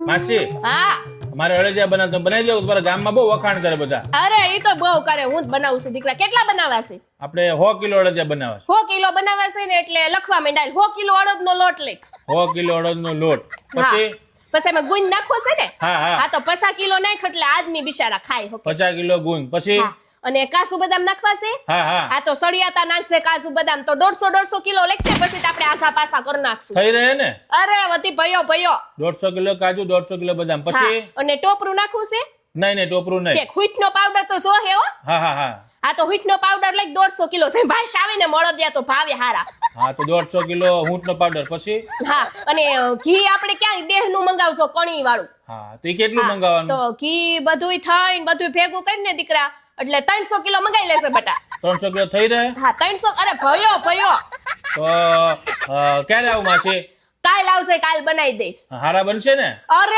માસી હા મારે અળદિયા બનાવ તો બનાવી દેવું તમારા ગામમાં બહુ વખાણ કરે બધા અરે ઈ તો બહુ કરે હું જ બનાવું છું દીકરા કેટલા બનાવવા છે આપણે 100 કિલો અળદિયા બનાવવા 100 કિલો બનાવવા છે ને એટલે લખવા માંડાય 100 કિલો અડદનો લોટ લે 100 કિલો અડદનો લોટ પછી પછી એમાં ગુંદ નાખવો છે ને હા હા હા તો 50 કિલો નાખ એટલે આદમી બિચારા ખાય હકે. 50 કિલો ગુંદ પછી હા. અને કાજુ બદામ નાખવા છે હા હા આ તો સળિયાતા નાખશે કાજુ બદામ તો 150 કિલો લેખશે પછી તો આપણે આઘા પાસા કરી નાખશું થઈ રહે ને અરે વધી ભયો 150 કિલો કાજુ 150 કિલો બદામ પછી હા. અને ટોપરું નાખવું છે નહીં ટોપરું નહીં કે હુઈઠનો પાવડર તો જો હે હો હા હા હા આ તો હુઈઠનો પાવડર લઈ 150 કિલો છે ભાઈ આવે ને મળદિયા તો ભાવે હારા હા તો 150 કિલો ઊંટનો પાવડર પછી હા અને ઘી આપણે ક્યાં દેહનું મંગાવશો કણી વાળું હા તો ઈ કેટલું મંગાવવાનું તો ઘી બધુંય થઈને બધું ભેગું કરીને દીકરા એટલે 300 કિલો મંગાઈ લેશે બટા 300 કિલો થઈ રહે હા 300 અરે ભયો તો ક્યારે આવું માસી કાલ આવશે કાલ બનાવી દઈશ હારા બનશે ને અરે